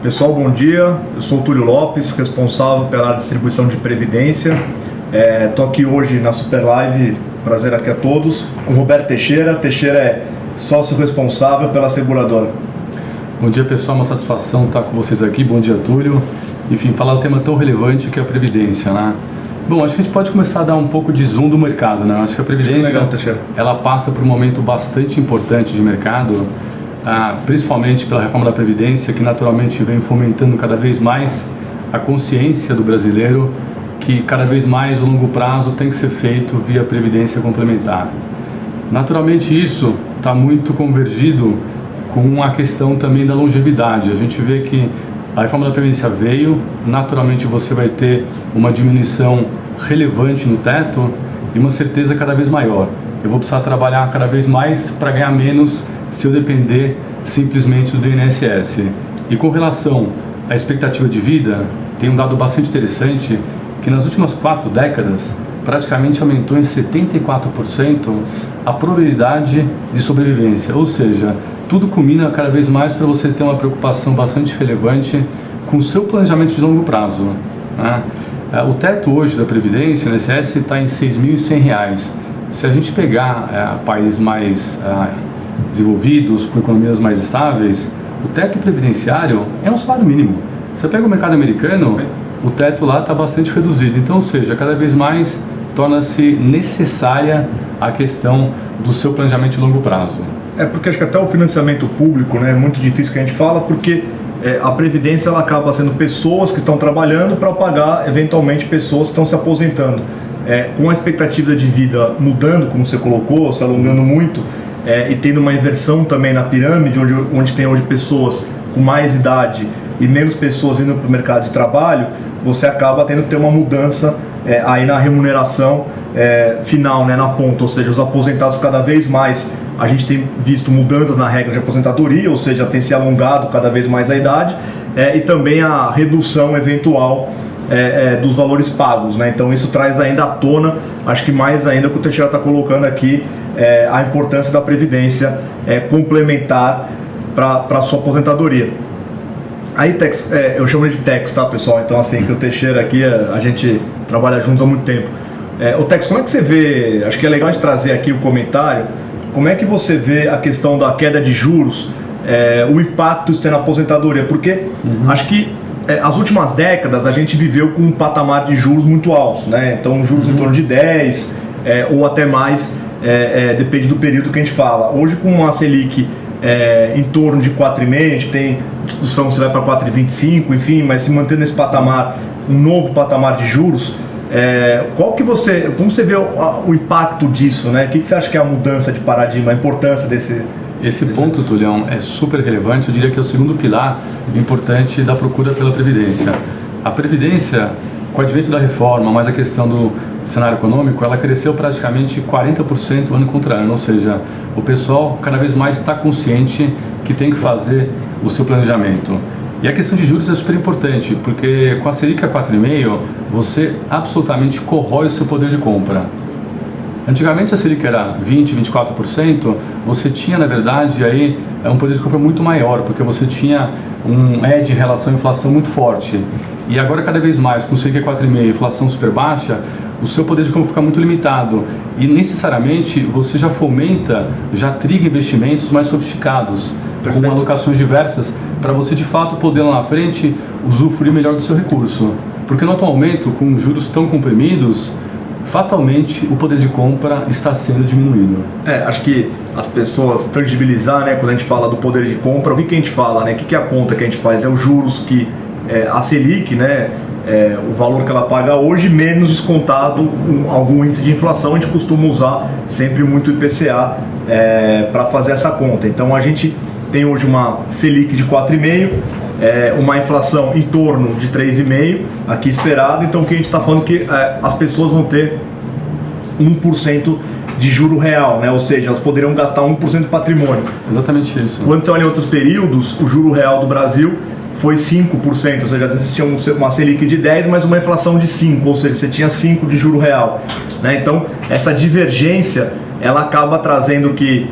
Pessoal, bom dia. Eu sou o Túlio Lopes, responsável pela distribuição de Previdência. Estou aqui hoje na Super Live, prazer aqui a todos, com o Roberto Teixeira. Teixeira é sócio responsável pela seguradora. Bom dia, pessoal, uma satisfação estar com vocês aqui. Bom dia, Túlio. Enfim, falar um tema tão relevante que é a Previdência, né? Bom, acho que a gente pode começar a dar um pouco de zoom do mercado, né? Acho que a Previdência, ela passa por um momento bastante importante de mercado, principalmente pela reforma da Previdência, que naturalmente vem fomentando cada vez mais a consciência do brasileiro que cada vez mais o longo prazo tem que ser feito via Previdência complementar. Naturalmente isso está muito convergido com a questão também da longevidade. A gente vê que a reforma da Previdência veio, naturalmente você vai ter uma diminuição relevante no teto e uma certeza cada vez maior. Eu vou precisar trabalhar cada vez mais para ganhar menos se eu depender simplesmente do INSS. E com relação à expectativa de vida, tem um dado bastante interessante que nas últimas 4 décadas praticamente aumentou em 74% a probabilidade de sobrevivência, ou seja, tudo culmina cada vez mais para você ter uma preocupação bastante relevante com o seu planejamento de longo prazo, né? O teto hoje da Previdência, no INSS, está em R$ 6.100. Se a gente pegar países mais desenvolvidos, com economias mais estáveis, o teto previdenciário é um salário mínimo. Você pega o mercado americano, o teto lá está bastante reduzido. Então, ou seja, cada vez mais torna-se necessária a questão do seu planejamento de longo prazo. Porque acho que até o financiamento público, né, é muito difícil que a gente fala, porque a Previdência ela acaba sendo pessoas que estão trabalhando para pagar, eventualmente, pessoas que estão se aposentando. Com a expectativa de vida mudando, como você colocou, se alongando muito, e tendo uma inversão também na pirâmide, onde tem hoje pessoas com mais idade e menos pessoas vindo para o mercado de trabalho, você acaba tendo que ter uma mudança aí na remuneração final, né, na ponta, ou seja, os aposentados cada vez mais, a gente tem visto mudanças na regra de aposentadoria, ou seja, tem se alongado cada vez mais a idade, e também a redução eventual dos valores pagos, né? Então isso traz ainda à tona, acho que mais ainda que o Teixeira está colocando aqui, a importância da Previdência complementar para a sua aposentadoria. Aí, Tex, eu chamo de Tex, tá, pessoal? Então, assim, que o Teixeira aqui, a gente trabalha juntos há muito tempo. O Tex, como é que você vê, acho que é legal de trazer aqui o comentário, como é que você vê a questão da queda de juros, o impacto isso tem na aposentadoria? Porque acho que as últimas décadas a gente viveu com um patamar de juros muito altos, né? Então, juros em torno de 10 ou até mais, depende do período que a gente fala. Hoje, com uma Selic em torno de 4,5, a gente tem discussão se vai para 4,25, enfim, mas se mantendo esse patamar, um novo patamar de juros, como você vê o impacto disso, né? O que você acha que é a mudança de paradigma, a importância desse ponto, Tulião, é super relevante. Eu diria que é o segundo pilar importante da procura pela Previdência. A Previdência, com o advento da reforma, mais a questão do cenário econômico, ela cresceu praticamente 40% ano contra ano, ou seja, o pessoal cada vez mais está consciente que tem que fazer o seu planejamento. E a questão de juros é super importante, porque com a Selic a 4,5, você absolutamente corrói o seu poder de compra. Antigamente a Selic era 20%, 24%, você tinha, na verdade, aí um poder de compra muito maior, porque você tinha um edge em relação à inflação muito forte. E agora, cada vez mais, com Selic a 4,5, inflação super baixa, o seu poder de compra fica muito limitado. E, necessariamente, você já fomenta, já triga investimentos mais sofisticados, com alocações diversas, para você, de fato, poder lá na frente usufruir melhor do seu recurso. Porque, no atual momento, com juros tão comprimidos, fatalmente o poder de compra está sendo diminuído. Acho que as pessoas tangibilizar, né, quando a gente fala do poder de compra, o que a gente fala, né, o que é a conta que a gente faz? É os juros que a Selic, né, o valor que ela paga hoje, menos descontado algum índice de inflação. A gente costuma usar sempre muito IPCA para fazer essa conta. Então a gente tem hoje uma Selic de 4,5, uma inflação em torno de 3,5 aqui esperado. Então o que a gente está falando é que as pessoas vão ter 1% de juro real, né? Ou seja, elas poderiam gastar 1% do patrimônio. Exatamente isso. Quando você olha em outros períodos, o juro real do Brasil foi 5%, ou seja, às vezes tinha uma Selic de 10, mas uma inflação de 5, ou seja, você tinha 5 de juro real, né? Então, essa divergência, ela acaba trazendo o que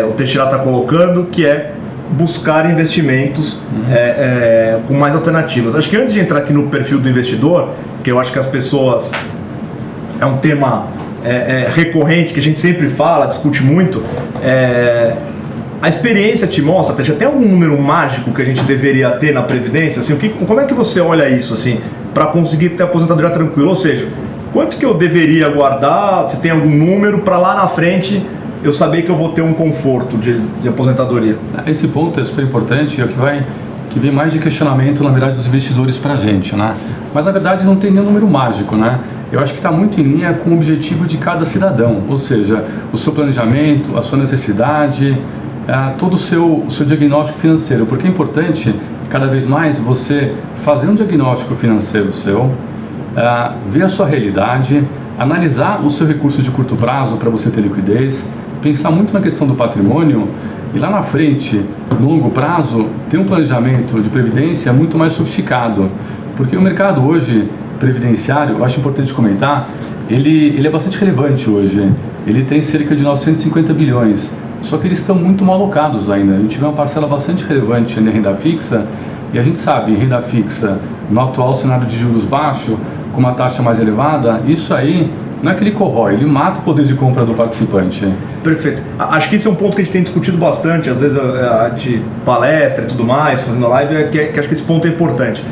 o Teixeira está colocando, que é buscar investimentos com mais alternativas. Acho que antes de entrar aqui no perfil do investidor, que eu acho que as pessoas... É um tema recorrente, que a gente sempre fala, discute muito. A experiência te mostra, tem algum número mágico que a gente deveria ter na Previdência? Assim, como é que você olha isso, assim, para conseguir ter a aposentadoria tranquila? Ou seja, quanto que eu deveria guardar, se tem algum número, para lá na frente eu saber que eu vou ter um conforto de aposentadoria? Esse ponto é super importante, é o que vem mais de questionamento, na verdade, dos investidores para a gente, né? Mas, na verdade, não tem nenhum número mágico, né? Eu acho que está muito em linha com o objetivo de cada cidadão, ou seja, o seu planejamento, a sua necessidade, todo o seu diagnóstico financeiro, porque é importante, cada vez mais, você fazer um diagnóstico financeiro seu, ver a sua realidade, analisar o seu recurso de curto prazo para você ter liquidez, pensar muito na questão do patrimônio e lá na frente, no longo prazo, ter um planejamento de previdência muito mais sofisticado, porque o mercado hoje previdenciário, eu acho importante comentar, ele é bastante relevante hoje, ele tem cerca de 950 bilhões, só que eles estão muito mal alocados ainda. A gente vê uma parcela bastante relevante na renda fixa, e a gente sabe, renda fixa, no atual cenário de juros baixos, com uma taxa mais elevada, isso aí não é que ele corrói, ele mata o poder de compra do participante. Perfeito. Acho que esse é um ponto que a gente tem discutido bastante, às vezes a gente palestra e tudo mais, fazendo live, que acho que esse ponto é importante.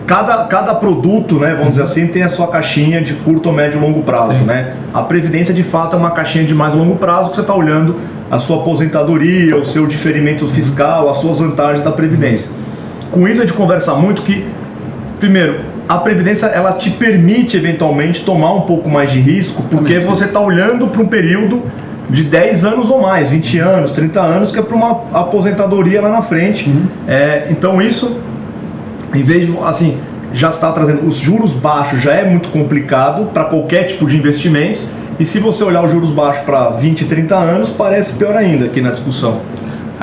Cada produto, né, vamos dizer assim, tem a sua caixinha de curto, médio e longo prazo. Né? A Previdência, de fato, é uma caixinha de mais longo prazo, que você está olhando a sua aposentadoria, o seu diferimento fiscal, as suas vantagens da Previdência. Com isso, a gente conversa muito que, primeiro, a Previdência ela te permite, eventualmente, tomar um pouco mais de risco, porque você está olhando para um período de 10 anos ou mais, 20 anos, 30 anos, que é para uma aposentadoria lá na frente. Então, isso... Em vez de, assim, já está trazendo os juros baixos, já é muito complicado para qualquer tipo de investimentos, e se você olhar os juros baixos para 20, 30 anos, parece pior ainda aqui na discussão.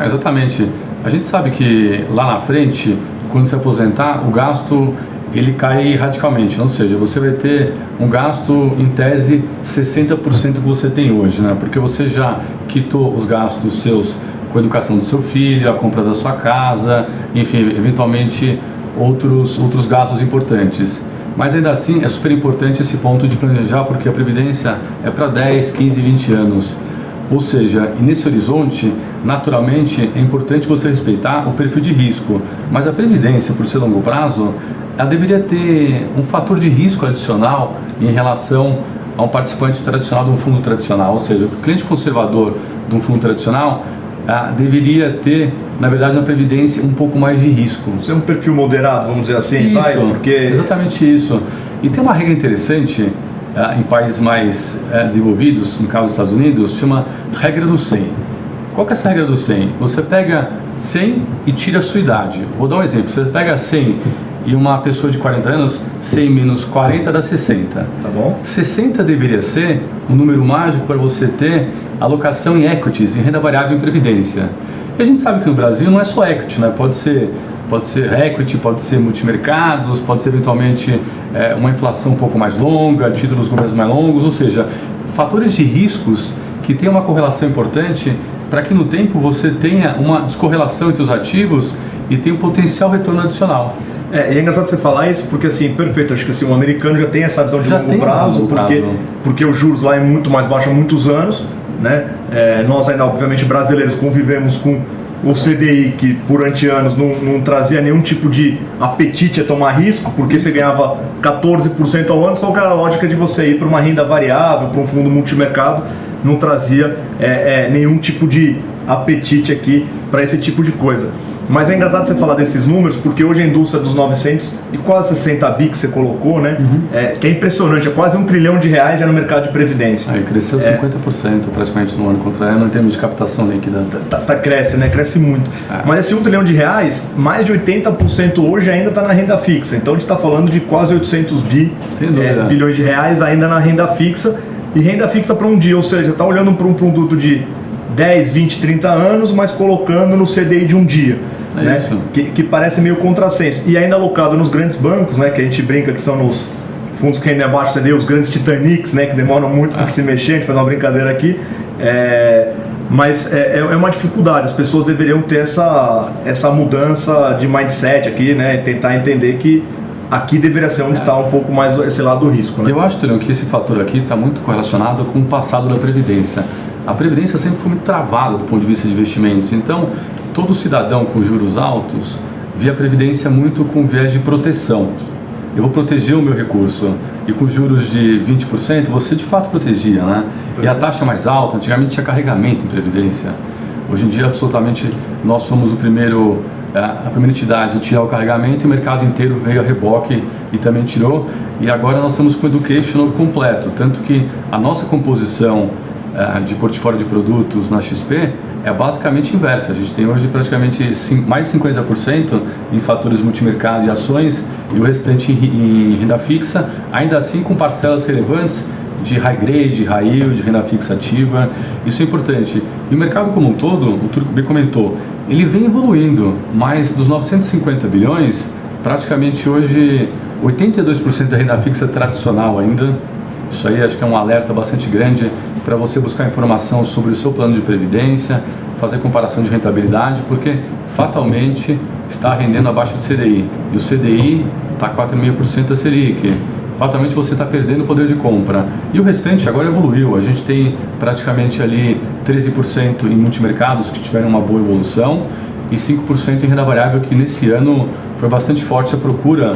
Exatamente. A gente sabe que lá na frente, quando se aposentar, o gasto ele cai radicalmente, ou seja, você vai ter um gasto em tese 60% que você tem hoje, né? Porque você já quitou os gastos seus com a educação do seu filho, a compra da sua casa, enfim, eventualmente outros gastos importantes. Mas ainda assim é super importante esse ponto de planejar, porque a Previdência é para 10, 15, 20 anos. Ou seja, e nesse horizonte, naturalmente, é importante você respeitar o perfil de risco. Mas a Previdência, por ser longo prazo, ela deveria ter um fator de risco adicional em relação a um participante tradicional de um fundo tradicional. Ou seja, o cliente conservador de um fundo tradicional deveria ter, na verdade, na Previdência um pouco mais de risco. Ser um perfil moderado, vamos dizer assim, isso, vai? Porque... Exatamente isso. E tem uma regra interessante em países mais desenvolvidos, no caso dos Estados Unidos, chama regra do 100. Qual que é essa regra do 100? Você pega 100 e tira a sua idade. Vou dar um exemplo. Você pega 100 e uma pessoa de 40 anos, 100 menos 40 dá 60. Tá bom. 60 deveria ser o número mágico para você ter alocação em equities, em renda variável e previdência. E a gente sabe que no Brasil não é só equity, né? Pode ser equity, pode ser multimercados, pode ser eventualmente uma inflação um pouco mais longa, títulos governos mais longos, ou seja, fatores de riscos que têm uma correlação importante para que no tempo você tenha uma descorrelação entre os ativos e tenha um potencial retorno adicional. E é engraçado você falar isso, porque assim, perfeito, acho que assim, o americano já tem essa visão de longo prazo, porque os juros lá é muito mais baixo há muitos anos, né? Nós ainda, obviamente, brasileiros convivemos com o CDI, que durante anos não trazia nenhum tipo de apetite a tomar risco, porque você ganhava 14% ao ano, qual era a lógica de você ir para uma renda variável, para um fundo multimercado, não trazia nenhum tipo de apetite aqui para esse tipo de coisa. Mas é engraçado você falar desses números, porque hoje a indústria dos 900 e quase 60 bi que você colocou, né? Que é impressionante, é quase R$1 trilhão já no mercado de previdência. Aí cresceu 50% praticamente no ano contra ano em termos de captação líquida. Cresce, né? Cresce muito. Mas esse R$1 trilhão, mais de 80% hoje ainda está na renda fixa. Então a gente está falando de quase 800 bilhões de reais ainda na renda fixa. E renda fixa para um dia, ou seja, está olhando para um produto de 10, 20, 30 anos, mas colocando no CDI de um dia. Né? Que parece meio contrassenso. E ainda alocado nos grandes bancos, né? Que a gente brinca que são nos fundos que rendem abaixo do CDI, os grandes Titanics, né? Que demoram muito para se mexer, a gente faz uma brincadeira aqui. Mas é uma dificuldade, as pessoas deveriam ter essa mudança de mindset aqui, né? Tentar entender que aqui deveria ser onde está um pouco mais esse lado do risco, né? Eu acho, Tulio, que esse fator aqui está muito correlacionado com o passado da Previdência. A Previdência sempre foi muito travada do ponto de vista de investimentos, então todo cidadão com juros altos via a Previdência muito com viés de proteção. Eu vou proteger o meu recurso. E com juros de 20%, você de fato protegia, né? E a taxa mais alta, antigamente tinha carregamento em Previdência. Hoje em dia, absolutamente, nós somos a primeira entidade a tirar o carregamento e o mercado inteiro veio a reboque e também tirou. E agora nós estamos com o educational completo, tanto que a nossa composição de portfólio de produtos na XP é basicamente inversa. A gente tem hoje praticamente mais de 50% em fatores multimercado e ações e o restante em renda fixa, ainda assim com parcelas relevantes de high grade, high yield, de renda fixa ativa. Isso é importante. E o mercado como um todo, o Turco bem comentou, ele vem evoluindo, mas dos 950 bilhões, praticamente hoje 82% da renda fixa tradicional ainda. Isso aí acho que é um alerta bastante grande para você buscar informação sobre o seu plano de previdência, fazer comparação de rentabilidade, porque fatalmente está rendendo abaixo do CDI. E o CDI está 4,5% da Selic. Fatalmente você está perdendo o poder de compra. E o restante agora evoluiu. A gente tem praticamente ali 13% em multimercados que tiveram uma boa evolução e 5% em renda variável, que nesse ano foi bastante forte a procura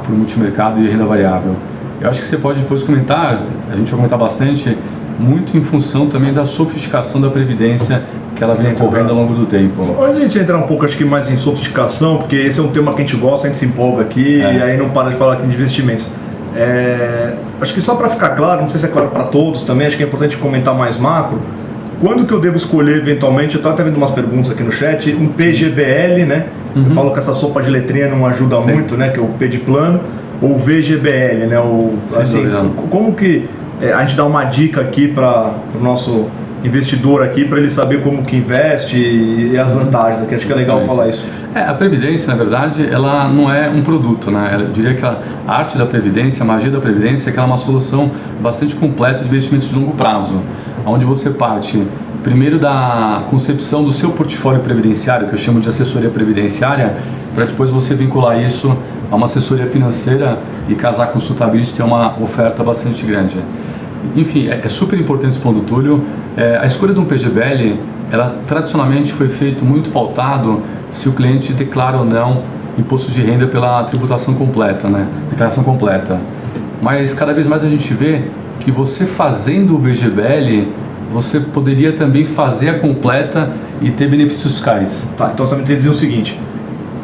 por multimercado e renda variável. Eu acho que você pode depois comentar, a gente vai comentar bastante, muito em função também da sofisticação da Previdência que ela vem ocorrendo ao longo do tempo. Antes de a gente entrar um pouco, acho que mais em sofisticação, porque esse é um tema que a gente gosta, a gente se empolga aqui e aí não para de falar aqui de investimentos. Acho que só para ficar claro, não sei se é claro para todos também, acho que é importante comentar mais macro. Quando que eu devo escolher eventualmente, eu estava até vendo umas perguntas aqui no chat, um PGBL, né? Eu falo que essa sopa de letrinha não ajuda muito, né? Que é o P de plano, ou VGBL, né? Como que a gente dá uma dica aqui para o nosso investidor aqui, para ele saber como que investe e as vantagens aqui? Acho que é legal falar isso. A Previdência, na verdade, ela não é um produto, né? Eu diria que a arte da Previdência, a magia da Previdência é que ela é uma solução bastante completa de investimentos de longo prazo, onde você parte primeiro da concepção do seu portfólio previdenciário, que eu chamo de assessoria previdenciária, para depois você vincular isso a uma assessoria financeira e casar com o Sustainability, ter uma oferta bastante grande. Enfim, é super importante esse ponto do Túlio. A escolha de um PGBL, ela tradicionalmente foi feito muito pautado se o cliente declara ou não imposto de renda pela tributação completa, né? Declaração completa. Mas cada vez mais a gente vê que você fazendo o VGBL, você poderia também fazer a completa e ter benefícios fiscais. Tá, então você me tem que dizer o seguinte,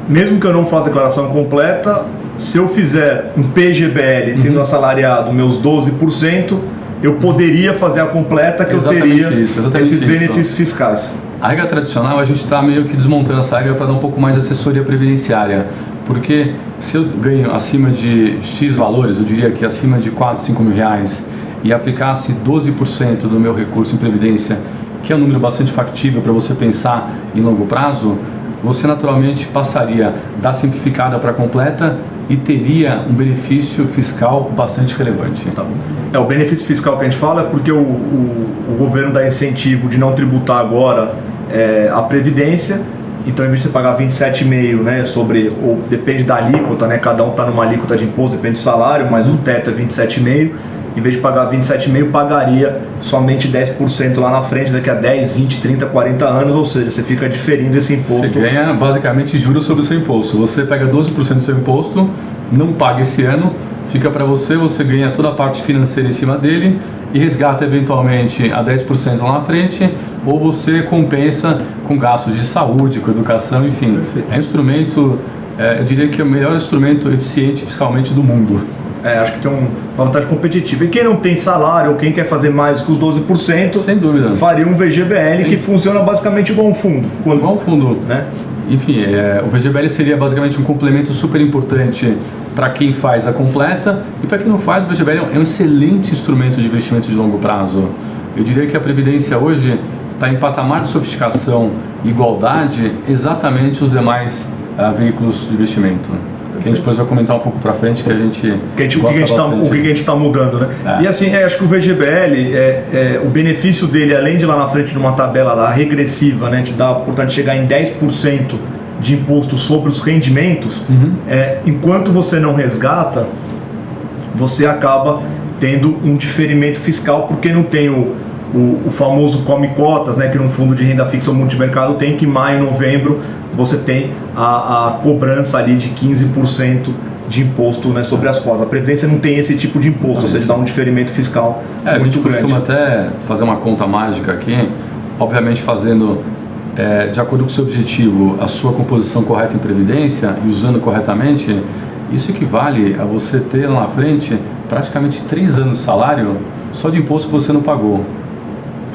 mesmo que eu não faça a declaração completa, se eu fizer um PGBL tendo assalariado meus 12%, eu poderia fazer a completa que exatamente eu teria esses benefícios fiscais. A regra tradicional, a gente está meio que desmontando essa regra para dar um pouco mais de assessoria previdenciária, porque se eu ganho acima de X valores, eu diria que acima de 4, 5 mil reais, e aplicasse 12% do meu recurso em previdência, que é um número bastante factível para você pensar em longo prazo, você naturalmente passaria da simplificada para a completa e teria um benefício fiscal bastante relevante. Tá bom. O benefício fiscal que a gente fala é porque o governo dá incentivo de não tributar agora a Previdência, então em vez de você pagar 27,5%, né, ou depende da alíquota, né, cada um está numa alíquota de imposto, depende do salário, mas o teto é 27,5%, em vez de pagar 27,5%, pagaria somente 10% lá na frente, daqui a 10, 20, 30, 40 anos, ou seja, você fica diferindo esse imposto. Você ganha basicamente juros sobre o seu imposto. Você pega 12% do seu imposto, não paga esse ano, fica para você, você ganha toda a parte financeira em cima dele e resgata eventualmente a 10% lá na frente, ou você compensa com gastos de saúde, com educação, enfim. Perfeito. É um instrumento, eu diria que é o melhor instrumento eficiente fiscalmente do mundo. Acho que tem uma vantagem competitiva. E quem não tem salário ou quem quer fazer mais do que os 12%, sem dúvida, faria um VGBL que funciona basicamente igual um fundo. Igual um fundo. Né? Enfim, o VGBL seria basicamente um complemento super importante para quem faz a completa, e para quem não faz, o VGBL é um excelente instrumento de investimento de longo prazo. Eu diria que a Previdência hoje está em patamar de sofisticação e igualdade exatamente os demais veículos de investimento. Que a gente depois vai comentar um pouco para frente, o que a gente está mudando, né? E assim, acho que o VGBL, o benefício dele, além de lá na frente numa tabela lá, regressiva, né, te dá a oportunidade de chegar em 10% de imposto sobre os rendimentos, enquanto você não resgata, você acaba tendo um diferimento fiscal, porque não tem o famoso come cotas, né, que num fundo de renda fixa ou multimercado tem, que em maio e novembro você tem a cobrança ali de 15% de imposto, né, sobre as cotas. A Previdência não tem esse tipo de imposto, ou seja, dá um diferimento fiscal muito grande. A gente costuma até fazer uma conta mágica aqui, obviamente fazendo, de acordo com o seu objetivo, a sua composição correta em Previdência e usando corretamente. Isso equivale a você ter lá na frente praticamente 3 anos de salário só de imposto que você não pagou.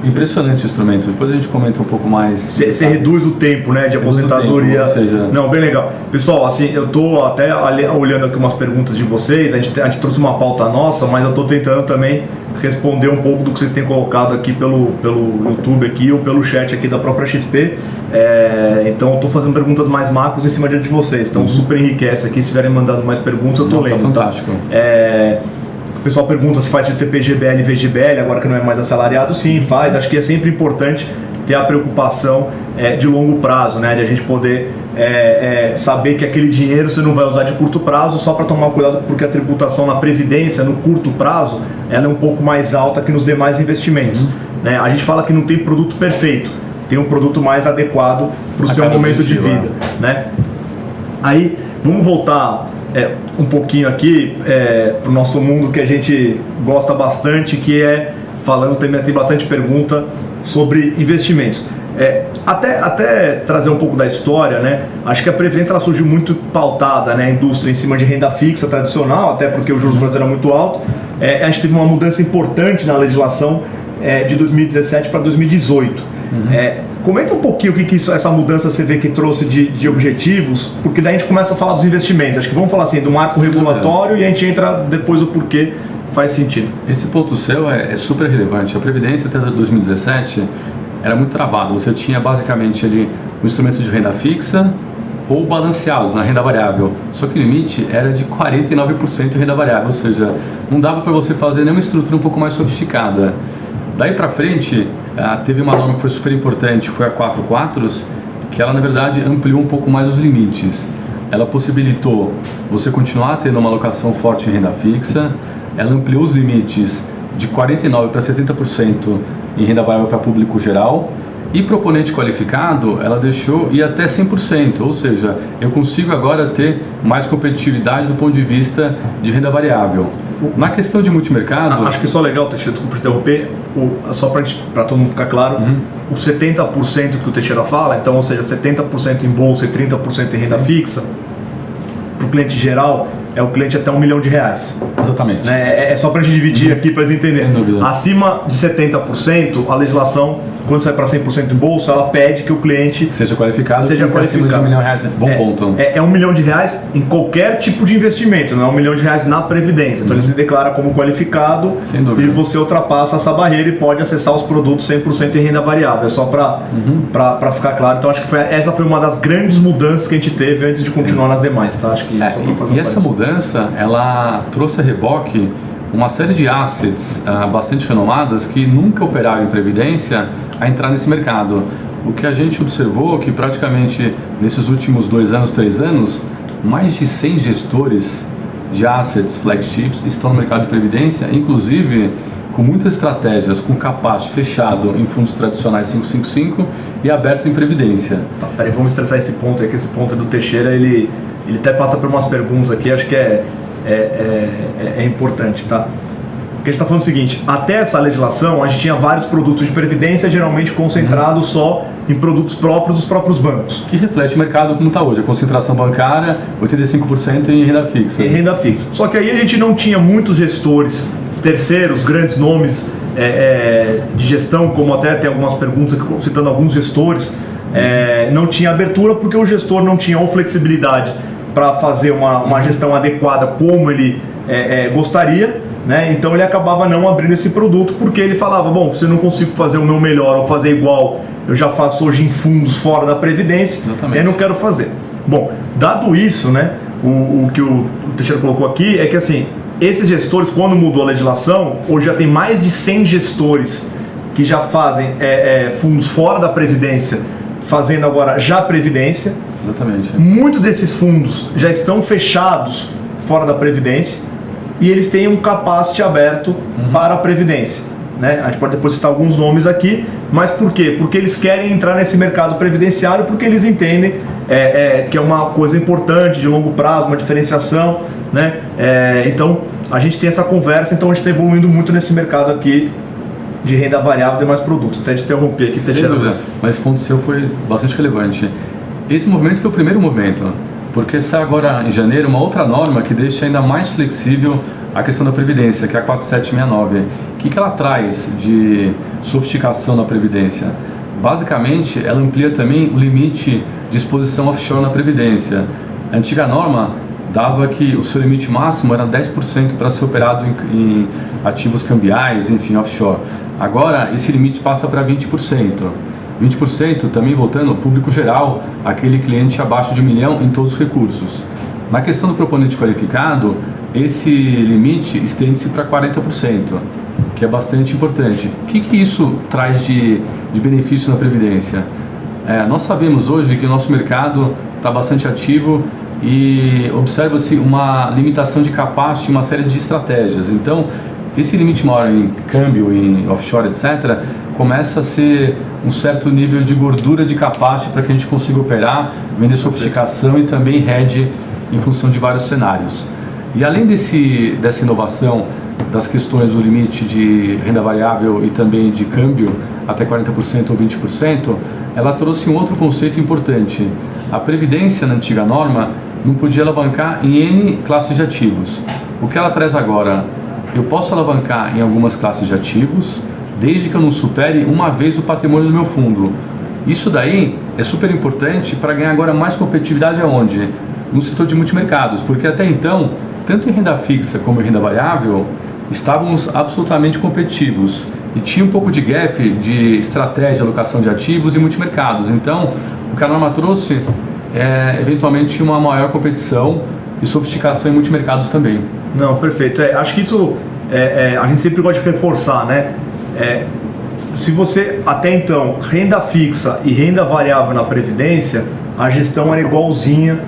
Impressionante o instrumento. Depois a gente comenta um pouco mais. Você reduz o tempo, né, de aposentadoria. Ou seja... Não, bem legal. Pessoal, assim, eu estou até olhando aqui umas perguntas de vocês. A gente trouxe uma pauta nossa, mas eu estou tentando também responder um pouco do que vocês têm colocado aqui pelo YouTube aqui ou pelo chat aqui da própria XP. Então eu estou fazendo perguntas mais macros em cima de vocês. Então super enriquece aqui. Se estiverem mandando mais perguntas, eu estou lendo. Fantástico. O pessoal pergunta se faz de TPGBL e VGBL, agora que não é mais assalariado. Sim, faz. Acho que é sempre importante ter a preocupação de longo prazo, né? De a gente poder saber que aquele dinheiro você não vai usar de curto prazo, só para tomar cuidado, porque a tributação na Previdência, no curto prazo, ela é um pouco mais alta que nos demais investimentos. Né? A gente fala que não tem produto perfeito, tem um produto mais adequado para o seu momento de vida. Né? Aí, vamos voltar um pouquinho aqui para o nosso mundo que a gente gosta bastante, que é falando, também tem bastante pergunta sobre investimentos. Até trazer um pouco da história, né? Acho que a Previdência ela surgiu muito pautada, né? A indústria em cima de renda fixa tradicional, até porque o juros brasileiro era muito alto. A gente teve uma mudança importante na legislação de 2017 para 2018. Comenta um pouquinho o que essa mudança você vê que trouxe de objetivos, porque daí a gente começa a falar dos investimentos. Acho que vamos falar assim do marco regulatório e a gente entra depois o porquê faz sentido. Esse ponto seu é super relevante. A Previdência até 2017 era muito travada. Você tinha basicamente ali o instrumento de renda fixa ou balanceados na renda variável. Só que o limite era de 49% em renda variável, ou seja, não dava para você fazer nenhuma estrutura um pouco mais sofisticada. Daí para frente, teve uma norma que foi super importante, foi a 4.4, que ela na verdade ampliou um pouco mais os limites. Ela possibilitou você continuar tendo uma alocação forte em renda fixa, ela ampliou os limites de 49% para 70% em renda variável para público geral, e proponente qualificado ela deixou ir até 100%, ou seja, eu consigo agora ter mais competitividade do ponto de vista de renda variável. Na questão de multimercado... Acho que só legal, Teixeira, desculpa interromper, só para todo mundo ficar claro, o 70% que o Teixeira fala, então, ou seja, 70% em bolsa e 30% em renda fixa, para o cliente geral, é o cliente até R$1 milhão. Exatamente. Né? É só para a gente dividir aqui para eles entenderem. Acima de 70%, a legislação, quando sai para 100% em bolsa, ela pede que o cliente seja qualificado. Acima de R$1 milhão. Bom ponto. É R$1 milhão em qualquer tipo de investimento, não é R$1 milhão na Previdência. Então ele se declara como qualificado e você ultrapassa essa barreira e pode acessar os produtos 100% em renda variável. É só para ficar claro. Então acho que essa foi uma das grandes mudanças que a gente teve antes de continuar nas demais. Tá? Acho que e essa mudança, ela trouxe a reboque uma série de assets bastante renomadas que nunca operaram em Previdência a entrar nesse mercado. O que a gente observou que praticamente nesses últimos 2 anos, 3 anos, mais de 100 gestores de assets flagships estão no mercado de Previdência, inclusive com muitas estratégias, com capaz fechado em fundos tradicionais 555 e aberto em Previdência. Tá, peraí, vamos estressar esse ponto aí, que esse ponto do Teixeira, ele até passa por umas perguntas aqui, acho que é importante, tá? Porque a gente está falando o seguinte, até essa legislação a gente tinha vários produtos de previdência, geralmente concentrados só em produtos próprios dos próprios bancos. Que reflete o mercado como está hoje, a concentração bancária, 85% em renda fixa. Em renda fixa. Só que aí a gente não tinha muitos gestores terceiros, grandes nomes de gestão, como até tem algumas perguntas citando alguns gestores, não tinha abertura porque o gestor não tinha ou flexibilidade para fazer uma gestão adequada como ele gostaria, né? Então ele acabava não abrindo esse produto porque ele falava, bom, se eu não consigo fazer o meu melhor ou fazer igual eu já faço hoje em fundos fora da Previdência, eu não quero fazer. Bom, dado isso, né, o que o Teixeira colocou aqui é que assim, esses gestores, quando mudou a legislação, hoje já tem mais de 100 gestores que já fazem fundos fora da Previdência, fazendo agora já Previdência. Exatamente. Muitos desses fundos já estão fechados fora da Previdência e eles têm um capacity aberto para a Previdência. Né? A gente pode depois citar alguns nomes aqui, mas por quê? Porque eles querem entrar nesse mercado previdenciário porque eles entendem que é uma coisa importante, de longo prazo, uma diferenciação. Né? Então, a gente tem essa conversa, então a gente está evoluindo muito nesse mercado aqui de renda variável e demais produtos. Até de interromper aqui, Teixeira. Mas esse ponto seu foi bastante relevante. Esse movimento foi o primeiro movimento, porque sai agora em janeiro uma outra norma que deixa ainda mais flexível a questão da Previdência, que é a 4769. O que ela traz de sofisticação na Previdência? Basicamente, ela amplia também o limite de exposição offshore na Previdência. A antiga norma dava que o seu limite máximo era 10% para ser operado em ativos cambiais, enfim, offshore. Agora, esse limite passa para 20%. 20% também voltando ao público geral, aquele cliente abaixo de 1 milhão em todos os recursos. Na questão do proponente qualificado, esse limite estende-se para 40%, que é bastante importante. O que isso traz de benefício na Previdência? Nós sabemos hoje que o nosso mercado está bastante ativo e observa-se uma limitação de capacity em uma série de estratégias. Então, esse limite maior em câmbio, em offshore, etc., começa a ser um certo nível de gordura de capacity para que a gente consiga operar, vender sofisticação e também hedge em função de vários cenários. E além dessa inovação das questões do limite de renda variável e também de câmbio até 40% ou 20%, ela trouxe um outro conceito importante. A Previdência, na antiga norma, não podia alavancar em N classes de ativos. O que ela traz agora? Eu posso alavancar em algumas classes de ativos, desde que eu não supere uma vez o patrimônio do meu fundo. Isso daí é super importante para ganhar agora mais competitividade aonde? No setor de multimercados, porque até então, tanto em renda fixa como em renda variável, estávamos absolutamente competitivos e tinha um pouco de gap de estratégia de alocação de ativos e multimercados. Então, o que a norma trouxe é eventualmente uma maior competição e sofisticação em multimercados também. Não, perfeito. Acho que isso a gente sempre gosta de reforçar, né? Se você, até então, renda fixa e renda variável na Previdência, a gestão era igualzinha,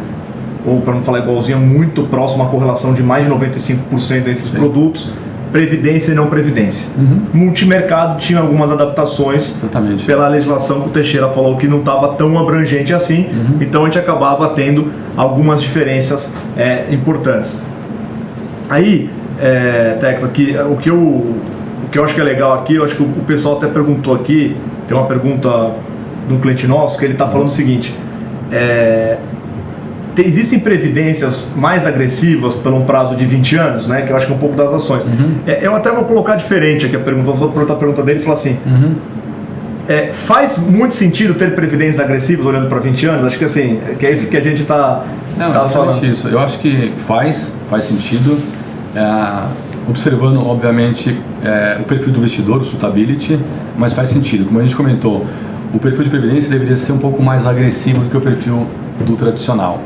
ou para não falar igualzinha, muito próxima, uma correlação de mais de 95% entre os produtos, Previdência e não Previdência. Multimercado tinha algumas adaptações. Exatamente. Pela legislação que o Teixeira falou que não estava tão abrangente assim, então a gente acabava tendo algumas diferenças importantes. Aí, Tex, aqui, o que eu acho que é legal aqui, eu acho que o pessoal até perguntou aqui, tem uma pergunta de um cliente nosso, que ele está falando o seguinte, existem previdências mais agressivas por um prazo de 20 anos, né, que eu acho que é um pouco das ações. Eu até vou colocar diferente aqui a pergunta, vou perguntar a pergunta dele e falar assim, faz muito sentido ter previdências agressivas olhando para 20 anos? Acho que assim, que é isso que a gente está falando. Isso. Eu acho que faz sentido, observando, obviamente, o perfil do investidor, o suitability, mas faz sentido. Como a gente comentou, o perfil de previdência deveria ser um pouco mais agressivo do que o perfil do tradicional.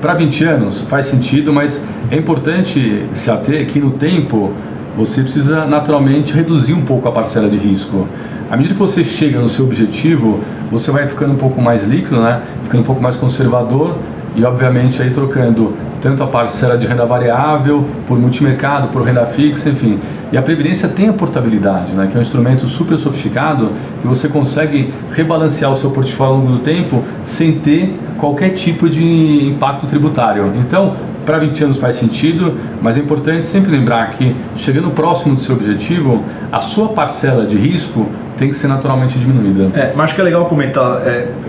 Para 20 anos faz sentido, mas é importante se ater que no tempo você precisa naturalmente reduzir um pouco a parcela de risco. À medida que você chega no seu objetivo, você vai ficando um pouco mais líquido, né? Ficando um pouco mais conservador e obviamente aí trocando tanto a parcela de renda variável por multimercado, por renda fixa, enfim. E a Previdência tem a portabilidade, né? Que é um instrumento super sofisticado que você consegue rebalancear o seu portfólio ao longo do tempo sem ter qualquer tipo de impacto tributário. Então, para 20 anos faz sentido, mas é importante sempre lembrar que, chegando próximo do seu objetivo, a sua parcela de risco tem que ser naturalmente diminuída. Mas acho que é legal comentar,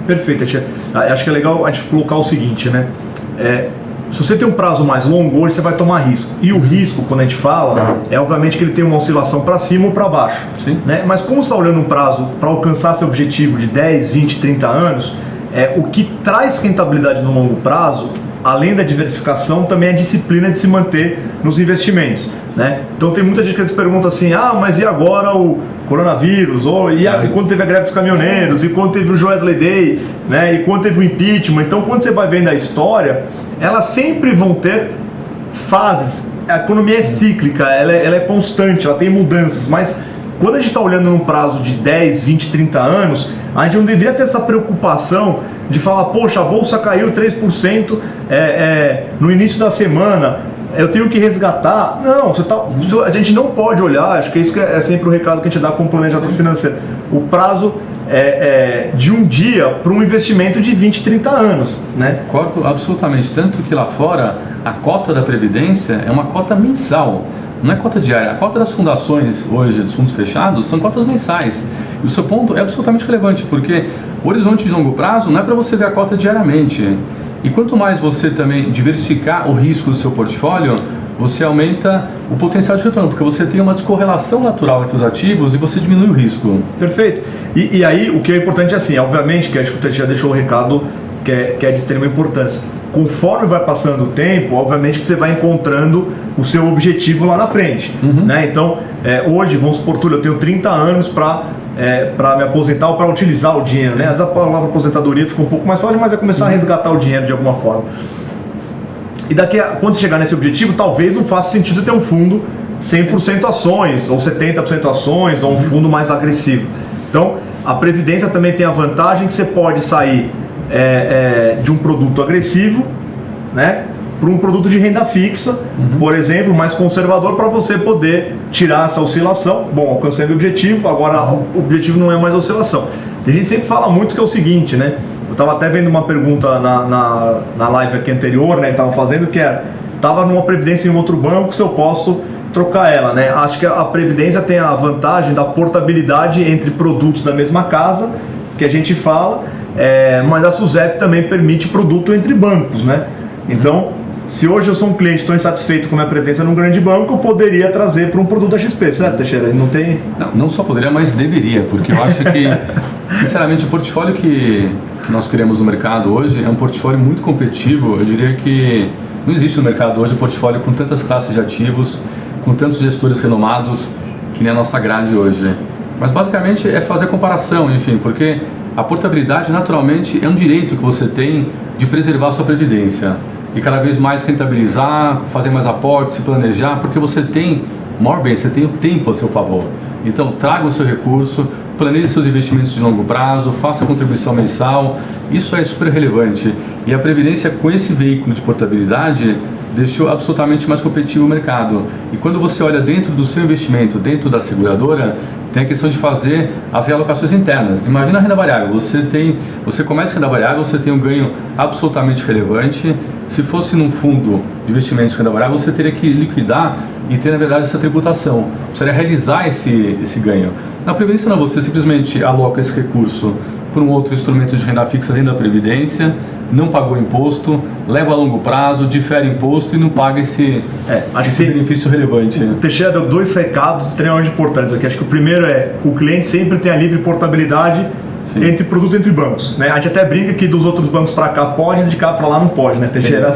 perfeito, acho que é legal a gente colocar o seguinte, né? Se você tem um prazo mais longo, hoje você vai tomar risco. E o risco, quando a gente fala, obviamente que ele tem uma oscilação para cima ou para baixo. Sim. Né? Mas como você está olhando um prazo para alcançar seu objetivo de 10, 20, 30 anos, o que traz rentabilidade no longo prazo, além da diversificação, também é a disciplina de se manter nos investimentos. Né? Então tem muita gente que se pergunta assim, mas e agora o coronavírus? E quando teve a greve dos caminhoneiros? E quando teve o Joesley Day? Né? E quando teve o impeachment? Então quando você vai vendo a história, elas sempre vão ter fases. A economia é cíclica, ela é constante, ela tem mudanças, mas quando a gente está olhando num prazo de 10, 20, 30 anos, a gente não deveria ter essa preocupação de falar, poxa, a bolsa caiu 3% no início da semana, eu tenho que resgatar. Não, a gente não pode olhar, acho que isso que é sempre o recado que a gente dá como planejador financeiro. O prazo de um dia para um investimento de 20, 30 anos. Né? Concordo absolutamente, tanto que lá fora a cota da Previdência é uma cota mensal. Não é cota diária. A cota das fundações hoje, dos fundos fechados, são cotas mensais. E o seu ponto é absolutamente relevante, porque o horizonte de longo prazo não é para você ver a cota diariamente. E quanto mais você também diversificar o risco do seu portfólio, você aumenta o potencial de retorno, porque você tem uma descorrelação natural entre os ativos e você diminui o risco. Perfeito. E aí, o que é importante é assim, obviamente, que acho que o Teixeira deixou o recado que é de extrema importância. Conforme vai passando o tempo, obviamente que você vai encontrando o seu objetivo lá na frente. Né? Então, hoje, vamos supor, Túlio, eu tenho 30 anos para me aposentar ou para utilizar o dinheiro. Né? Às vezes a palavra aposentadoria fica um pouco mais forte, mas é começar a resgatar o dinheiro de alguma forma. E quando chegar nesse objetivo, talvez não faça sentido ter um fundo 100% ações, ou 70% ações, ou um fundo mais agressivo. Então, a Previdência também tem a vantagem que você pode sair de um produto agressivo, né, para um produto de renda fixa, por exemplo, mais conservador, para você poder tirar essa oscilação. Bom, alcancei o objetivo, agora o objetivo não é mais oscilação. E a gente sempre fala muito que é o seguinte, né? Eu estava até vendo uma pergunta na live aqui anterior, né, que estavam fazendo, que estava numa Previdência em outro banco, se eu posso trocar ela, né? Acho que a Previdência tem a vantagem da portabilidade entre produtos da mesma casa, que a gente fala, mas a SUSEP também permite produto entre bancos, né? Então, se hoje eu sou um cliente, estou insatisfeito com a minha previdência num grande banco, eu poderia trazer para um produto da XP, certo, Teixeira? Não tem... Não só poderia, mas deveria, porque eu acho que, sinceramente, o portfólio que nós criamos no mercado hoje é um portfólio muito competitivo. Eu diria que não existe no mercado hoje um portfólio com tantas classes de ativos, com tantos gestores renomados, que nem a nossa grade hoje. Mas basicamente é fazer a comparação, enfim, porque a portabilidade naturalmente é um direito que você tem de preservar a sua previdência e cada vez mais rentabilizar, fazer mais aportes, se planejar, porque você tem maior bem, você tem o tempo a seu favor. Então traga o seu recurso, planeje seus investimentos de longo prazo, faça a contribuição mensal, isso é super relevante. E a Previdência, com esse veículo de portabilidade, deixou absolutamente mais competitivo o mercado. E quando você olha dentro do seu investimento, dentro da seguradora, tem a questão de fazer as realocações internas. Imagina a renda variável, você começa a renda variável, você tem um ganho absolutamente relevante. Se fosse num fundo de investimentos de renda variável, você teria que liquidar e ter, na verdade, essa tributação. Precisaria realizar esse ganho. Na Previdência não, você simplesmente aloca esse recurso para um outro instrumento de renda fixa dentro da Previdência, não pagou imposto, leva a longo prazo, difere imposto e não paga esse benefício relevante. O Teixeira deu dois recados extremamente importantes aqui. Acho que o primeiro o cliente sempre tem a livre portabilidade entre produtos entre bancos. Né? A gente até brinca que dos outros bancos para cá pode, de cá para lá não pode, né, Teixeira?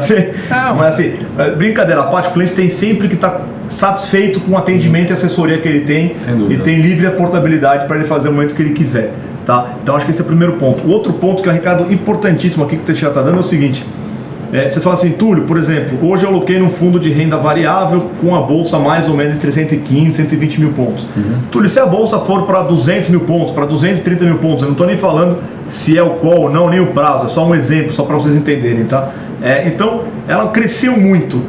Mas assim, brincadeira à parte, o cliente tem sempre que estar satisfeito com o atendimento e assessoria que ele tem e tem livre a portabilidade para ele fazer o momento que ele quiser. Tá? Então acho que esse é o primeiro ponto. O outro ponto que é um recado importantíssimo aqui que o Teixeira está dando é o seguinte: você fala assim, Túlio, por exemplo, hoje eu aloquei num fundo de renda variável com a bolsa mais ou menos entre 115 e 120 mil pontos. Túlio, se a bolsa for para 200 mil pontos, para 230 mil pontos, eu não estou nem falando se é o call ou não, nem o prazo, é só um exemplo, só para vocês entenderem, tá? Então, ela cresceu muito.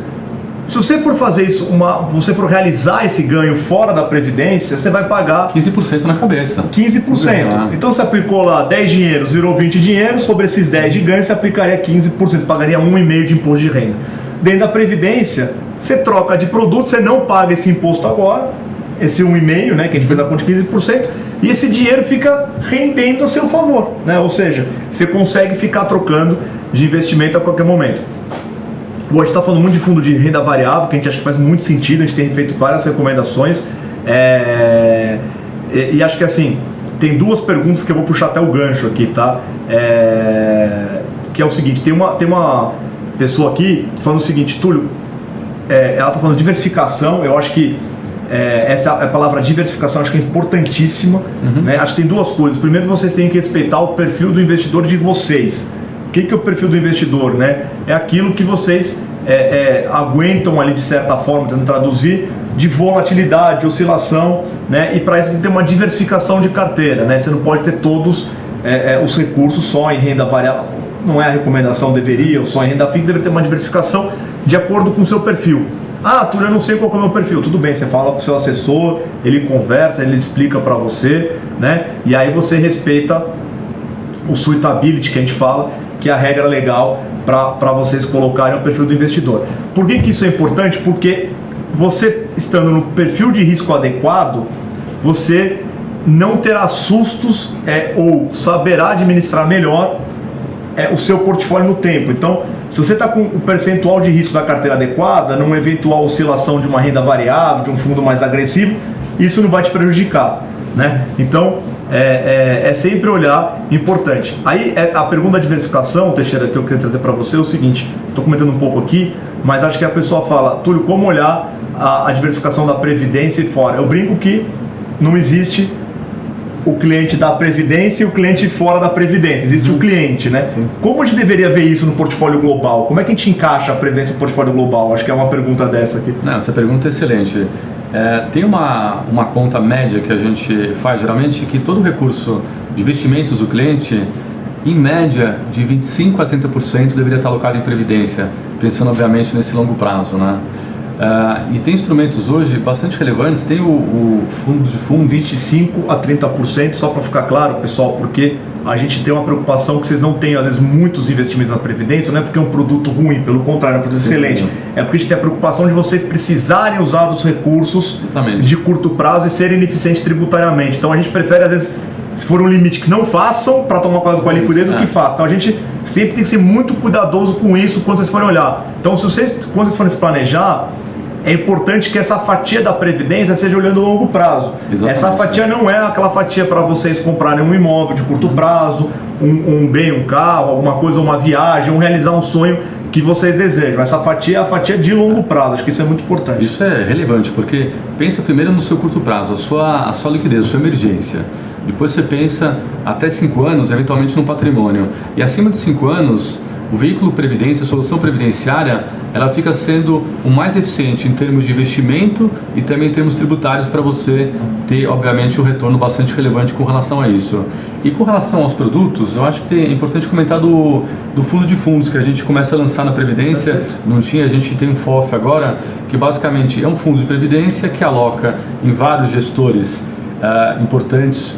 Se você for fazer isso, você for realizar esse ganho fora da Previdência, você vai pagar 15% na cabeça. 15%. Então você aplicou lá 10 dinheiros, virou 20 dinheiros, sobre esses 10 de ganho você aplicaria 15%, pagaria 1,5% de imposto de renda. Dentro da Previdência, você troca de produto, você não paga esse imposto agora, esse 1,5%, né, que a gente fez a conta de 15%, e esse dinheiro fica rendendo a seu favor, né? Ou seja, você consegue ficar trocando de investimento a qualquer momento. Hoje a gente está falando muito de fundo de renda variável, que a gente acha que faz muito sentido, a gente tem feito várias recomendações. E acho que assim, tem duas perguntas que eu vou puxar até o gancho aqui, tá? Que é o seguinte, tem uma pessoa aqui falando o seguinte, Túlio, ela está falando de diversificação, eu acho que essa a palavra diversificação acho que é importantíssima. Né? Acho que tem duas coisas. Primeiro, vocês têm que respeitar o perfil do investidor de vocês. que é o perfil do investidor, né? É aquilo que vocês aguentam ali de certa forma, tentando traduzir, de volatilidade, de oscilação, né? E para isso tem que ter uma diversificação de carteira, né? Você não pode ter todos os recursos só em renda variável, não é a recomendação, deveria, ou só em renda fixa, deveria ter uma diversificação de acordo com o seu perfil. Ah, Túlio, eu não sei qual é o meu perfil. Tudo bem, você fala com o seu assessor, ele conversa, ele explica para você, né? E aí você respeita o suitability que a gente fala, que é a regra legal para vocês colocarem o perfil do investidor. Por que isso é importante? Porque você estando no perfil de risco adequado, você não terá sustos ou saberá administrar melhor o seu portfólio no tempo. Então, se você está com o percentual de risco da carteira adequada, numa eventual oscilação de uma renda variável, de um fundo mais agressivo, isso não vai te prejudicar, né? Então, é sempre olhar, importante. Aí, a pergunta da diversificação, Teixeira, que eu queria trazer para você é o seguinte, estou comentando um pouco aqui, mas acho que a pessoa fala, Túlio, como olhar a diversificação da Previdência e fora? Eu brinco que não existe o cliente da Previdência e o cliente fora da Previdência. Existe o cliente, né? Sim. Como a gente deveria ver isso no portfólio global? Como é que a gente encaixa a Previdência no portfólio global? Acho que é uma pergunta dessa aqui. Não, essa pergunta é excelente. Tem uma conta média que a gente faz geralmente que todo recurso de investimentos do cliente, em média, de 25% a 30% deveria estar alocado em Previdência, pensando obviamente nesse longo prazo, né? E tem instrumentos hoje bastante relevantes, tem o fundo de fundo 25% a 30%, só para ficar claro, pessoal, porque a gente tem uma preocupação que vocês não têm, às vezes, muitos investimentos na Previdência, não é porque é um produto ruim, pelo contrário, é um produto excelente, é porque a gente tem a preocupação de vocês precisarem usar os recursos de curto prazo e serem ineficientes tributariamente. Então a gente prefere, às vezes, se for um limite, que não façam para tomar cuidado com a liquidez do que façam. Então a gente sempre tem que ser muito cuidadoso com isso quando vocês forem olhar. Então quando vocês forem se planejar, é importante que essa fatia da Previdência seja olhando a longo prazo. Exatamente. Essa fatia não é aquela fatia para vocês comprarem um imóvel de curto prazo, um bem, um carro, alguma coisa, uma viagem, realizar um sonho que vocês desejam. Essa fatia é a fatia de longo prazo. Acho que isso é muito importante. Isso é relevante, porque pensa primeiro no seu curto prazo, a sua liquidez, a sua emergência. Depois você pensa até 5 anos, eventualmente no patrimônio. E acima de 5 anos, o veículo Previdência, a solução previdenciária, ela fica sendo o mais eficiente em termos de investimento e também em termos tributários para você ter, obviamente, um retorno bastante relevante com relação a isso. E com relação aos produtos, eu acho que é importante comentar do fundo de fundos que a gente começa a lançar na Previdência. Perfeito. Não tinha, a gente tem um FOF agora, que basicamente é um fundo de Previdência que aloca em vários gestores importantes,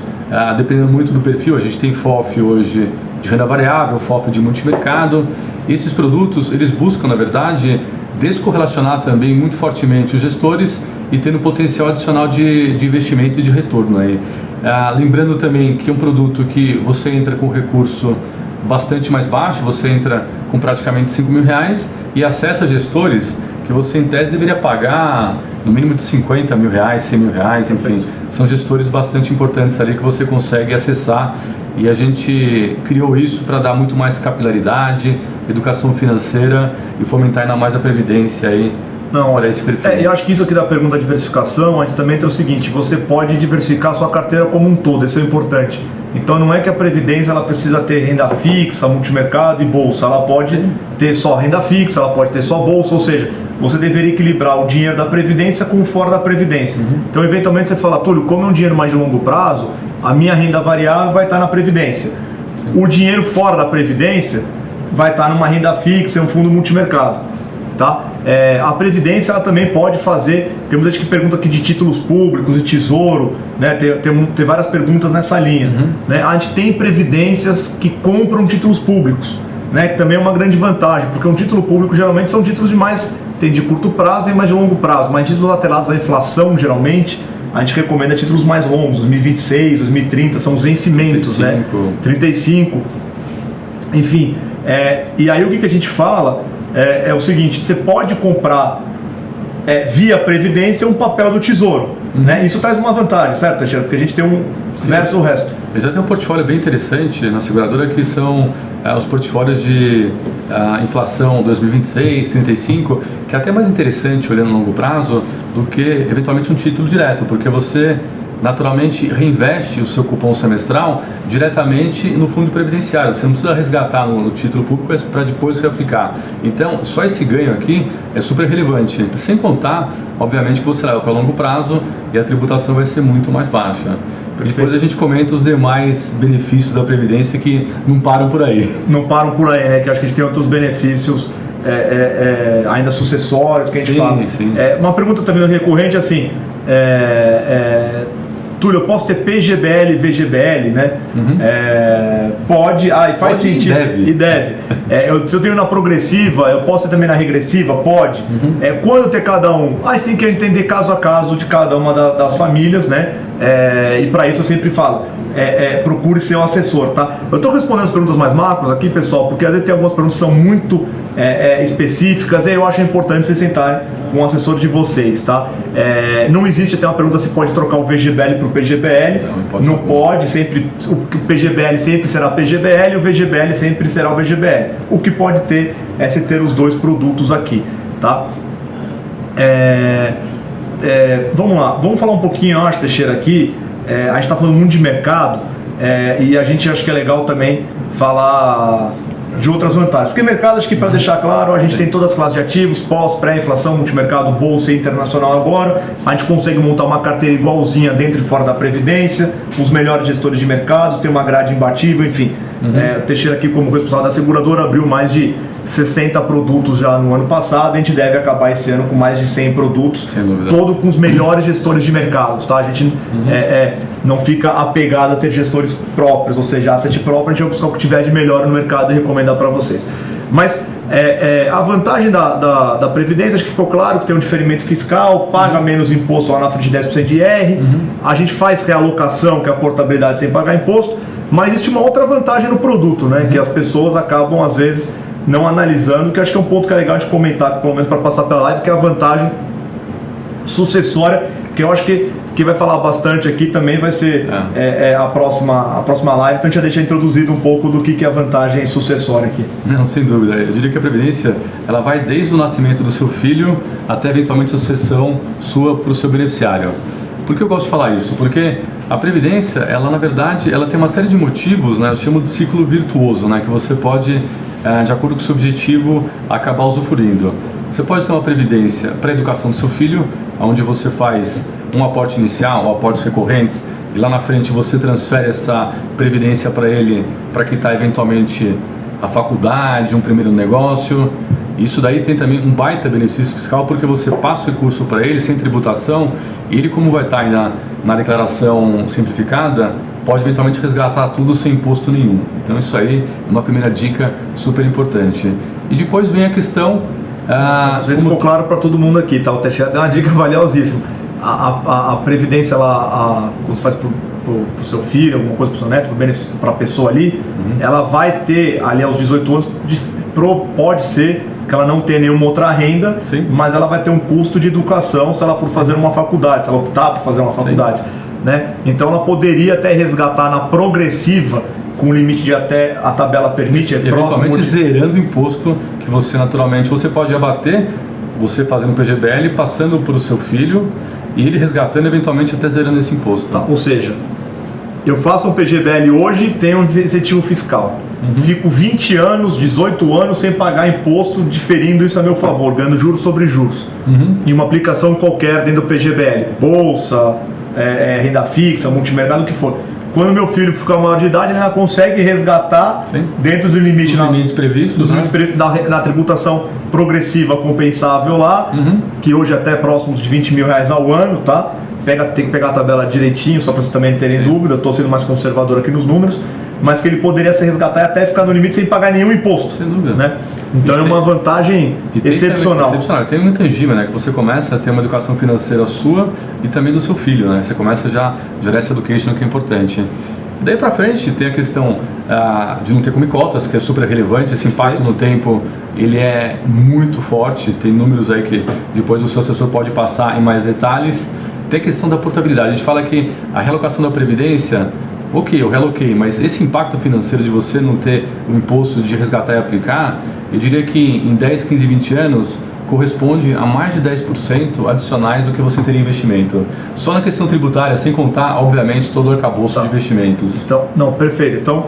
dependendo muito do perfil. A gente tem FOF hoje de renda variável, FOF de multimercado. Esses produtos, eles buscam, na verdade, descorrelacionar também muito fortemente os gestores e tendo potencial adicional de investimento e de retorno aí. Lembrando também que é um produto que você entra com recurso bastante mais baixo, você entra com praticamente R$5.000 e acessa gestores que você em tese deveria pagar no mínimo de R$50.000, R$100.000, enfim. São gestores bastante importantes ali que você consegue acessar e a gente criou isso para dar muito mais capilaridade, educação financeira e fomentar ainda mais a previdência aí. Não, olha, esse perfil. Eu acho que isso aqui da pergunta da diversificação, a gente também tem o seguinte, você pode diversificar a sua carteira como um todo, isso é importante. Então não é que a Previdência ela precisa ter renda fixa, multimercado e bolsa, ela pode ter só renda fixa, ela pode ter só bolsa, ou seja, você deveria equilibrar o dinheiro da Previdência com o fora da Previdência. Então eventualmente você fala, Túlio, como é um dinheiro mais de longo prazo, a minha renda variável vai estar na Previdência. O dinheiro fora da Previdência vai estar numa renda fixa, um fundo multimercado. Tá? A Previdência ela também pode fazer, tem muita gente que pergunta aqui de títulos públicos, de tesouro, né? Tem várias perguntas nessa linha. Né? A gente tem previdências que compram títulos públicos, né? Que também é uma grande vantagem, porque um título público geralmente são títulos tem de curto prazo e mais de longo prazo, mas títulos atrelados à inflação geralmente, a gente recomenda títulos mais longos, 2026, 2030, são os vencimentos, 35. Né? 35, enfim. E aí o que a gente fala é o seguinte, você pode comprar via Previdência um papel do Tesouro, né? Isso traz uma vantagem, certo, Teixeira? Porque a gente tem versus o resto. Eu já tenho um portfólio bem interessante na seguradora que são os portfólios de inflação 2026, 35, que é até mais interessante olhando no longo prazo do que eventualmente um título direto, porque você naturalmente reinveste o seu cupom semestral diretamente no fundo previdenciário. Você não precisa resgatar no título público para depois reaplicar. Então, só esse ganho aqui é super relevante. Sem contar, obviamente, que você leva para longo prazo e a tributação vai ser muito mais baixa. Perfeito. Depois a gente comenta os demais benefícios da Previdência que não param por aí. Não param por aí, né? Que acho que a gente tem outros benefícios ainda sucessórios que a gente fala. Sim. Uma pergunta também recorrente assim, Túlio, eu posso ter PGBL e VGBL, né? Pode, e faz sentido. E deve. Se eu tenho na progressiva, eu posso ter também na regressiva? Pode. Quando ter cada um? A gente tem que entender caso a caso de cada uma das famílias, né? E para isso eu sempre falo, procure ser um assessor, tá? Eu estou respondendo as perguntas mais macros aqui, pessoal, porque às vezes tem algumas perguntas que são muito específicas e eu acho importante vocês sentarem com o assessor de vocês, tá? Não existe até uma pergunta se pode trocar o VGBL para o PGBL. Não pode, sempre, o PGBL sempre será PGBL e o VGBL sempre será o VGBL. O que pode ter é se ter os dois produtos aqui, tá? Vamos lá, vamos falar um pouquinho, acho, Teixeira, aqui. A gente está falando muito de mercado e a gente acha que é legal também falar de outras vantagens. Porque mercado, acho que para deixar claro, a gente tem todas as classes de ativos, pós, pré-inflação, multimercado, bolsa e internacional agora. A gente consegue montar uma carteira igualzinha dentro e fora da Previdência, os melhores gestores de mercado, tem uma grade imbatível, enfim. O Teixeira aqui, como responsável da seguradora, abriu mais de 60 produtos já no ano passado. A gente deve acabar esse ano com mais de 100 produtos, todo com os melhores gestores de mercados, tá? A gente não fica apegado a ter gestores próprios, ou seja, asset próprio, a gente vai buscar o que tiver de melhor no mercado e recomendar para vocês. Mas a vantagem da Previdência, acho que ficou claro que tem um diferimento fiscal, paga menos imposto lá na frente de 10% de IR, a gente faz realocação, que é a portabilidade sem pagar imposto, mas existe uma outra vantagem no produto, né? Que as pessoas acabam, às vezes, não analisando, que acho que é um ponto que é legal de comentar, pelo menos para passar pela live, que é a vantagem sucessória, que eu acho que vai falar bastante aqui também vai ser a próxima live, então a gente já deixa introduzido um pouco do que é a vantagem sucessória aqui. Não, sem dúvida. Eu diria que a Previdência ela vai desde o nascimento do seu filho até eventualmente a sucessão sua para o seu beneficiário. Por que eu gosto de falar isso? Porque a Previdência, ela na verdade, ela tem uma série de motivos, né? Eu chamo de ciclo virtuoso, né? Que você pode, de acordo com o seu objetivo, acabar usufruindo. Você pode ter uma Previdência para a educação do seu filho, onde você faz um aporte inicial, aportes recorrentes, e lá na frente você transfere essa Previdência para ele, para quitar eventualmente a faculdade, um primeiro negócio. Isso daí tem também um baita benefício fiscal, porque você passa o recurso para ele sem tributação, e ele, como vai estar aí na declaração simplificada, pode eventualmente resgatar tudo sem imposto nenhum. Então isso aí é uma primeira dica super importante. E depois vem a questão... Às vezes ficou claro para todo mundo aqui, tá? O Teixeira deu uma dica valiosíssima. A Previdência, quando você faz para o seu filho, alguma coisa para o seu neto, para a pessoa ali, ela vai ter ali aos 18 anos, pode ser que ela não tenha nenhuma outra renda, mas ela vai ter um custo de educação se ela for fazer uma faculdade, se ela optar por fazer uma faculdade, né? Então ela poderia até resgatar na progressiva, com limite de até a tabela permite, eventualmente zerando o imposto que você naturalmente, você pode abater, você fazendo PGBL, passando para o seu filho e ele resgatando eventualmente até zerando esse imposto. Tá? Ou seja, eu faço um PGBL hoje, tenho um incentivo fiscal. Fico 20 anos, 18 anos sem pagar imposto, diferindo isso a meu favor, ganhando juros sobre juros. Em uma aplicação qualquer dentro do PGBL, bolsa, renda fixa, multimercado, o que for. Quando meu filho ficar maior de idade, ele já consegue resgatar dentro do limite, limites previstos, da tributação progressiva compensável lá, que hoje é até próximo de R$20 mil ao ano, tá? Tem que pegar a tabela direitinho, só para vocês também terem dúvida, estou sendo mais conservador aqui nos números, mas que ele poderia se resgatar e até ficar no limite sem pagar nenhum imposto. Sem dúvida. Né? Então é uma vantagem excepcional. Tem um intangível, né? Que você começa a ter uma educação financeira sua e também do seu filho, né? Você começa já essa education, que é importante. Daí para frente tem a questão de não ter como cotas, que é super relevante. Esse impacto no tempo ele é muito forte. Tem números aí que depois o seu assessor pode passar em mais detalhes. Tem a questão da portabilidade. A gente fala que a realocação da Previdência, ok, eu realoquei, mas esse impacto financeiro de você não ter o imposto de resgatar e aplicar, eu diria que em 10, 15, 20 anos corresponde a mais de 10% adicionais do que você teria em investimento. Só na questão tributária, sem contar, obviamente, todo o arcabouço de investimentos. Então, não, perfeito. Então,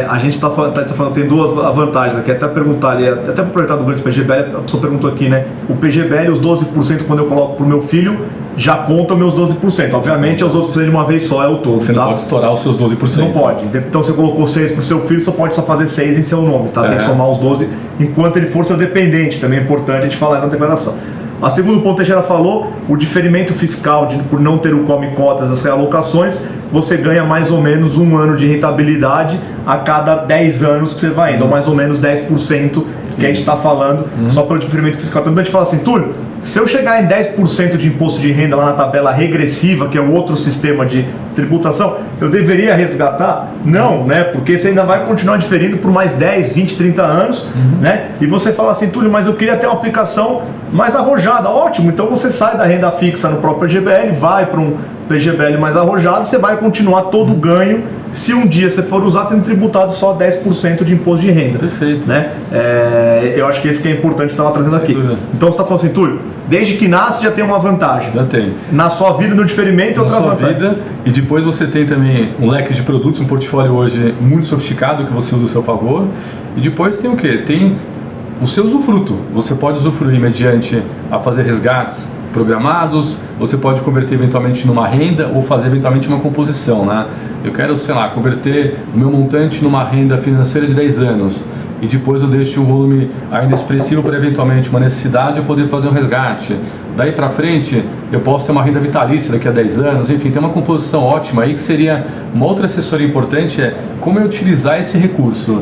a gente está falando, tem duas vantagens aqui. Até perguntar ali, até vou aproveitar do grande PGBL, a pessoa perguntou aqui, né? O PGBL, os 12%, quando eu coloco para o meu filho, já conta meus 12%. Obviamente, os outros de uma vez só é o todo. Você não pode estourar os seus 12%. Não pode. Então, você colocou 6 para o seu filho, só pode fazer 6 em seu nome, tá? Tem que somar os 12 enquanto ele for seu dependente. Também é importante a gente falar essa declaração. A segundo ponto, a Teixeira falou, o diferimento fiscal por não ter o come-cotas, as realocações, você ganha mais ou menos 1 ano de rentabilidade a cada 10 anos que você vai indo, ou mais ou menos 10% que a gente está falando, só pelo diferimento fiscal. Também a gente fala assim, Túlio, se eu chegar em 10% de imposto de renda lá na tabela regressiva, que é o outro sistema de tributação, eu deveria resgatar? Não, né? Porque você ainda vai continuar diferindo por mais 10, 20, 30 anos, né? E você fala assim, Túlio, mas eu queria ter uma aplicação mais arrojada. Ótimo, então você sai da renda fixa no próprio PGBL, vai para um PGBL mais arrojado, você vai continuar todo o ganho. Se um dia você for usar, tendo tributado só 10% de imposto de renda. Perfeito. Né? Eu acho que esse que é importante você estava trazendo aqui. Então você está falando assim, Túlio, desde que nasce já tem uma vantagem. Já tem. Na sua vida, no diferimento, outra vantagem. Vida, e depois você tem também um leque de produtos, um portfólio hoje muito sofisticado que você usa a seu favor. E depois tem o quê? Tem o seu usufruto. Você pode usufruir mediante a fazer resgates programados, você pode converter eventualmente numa renda ou fazer eventualmente uma composição, né? Eu quero, sei lá, converter o meu montante numa renda financeira de 10 anos e depois eu deixo um volume ainda expressivo para eventualmente uma necessidade eu poder fazer um resgate. Daí para frente eu posso ter uma renda vitalícia daqui a 10 anos, enfim, tem uma composição ótima aí que seria uma outra assessoria importante, é como eu utilizar esse recurso.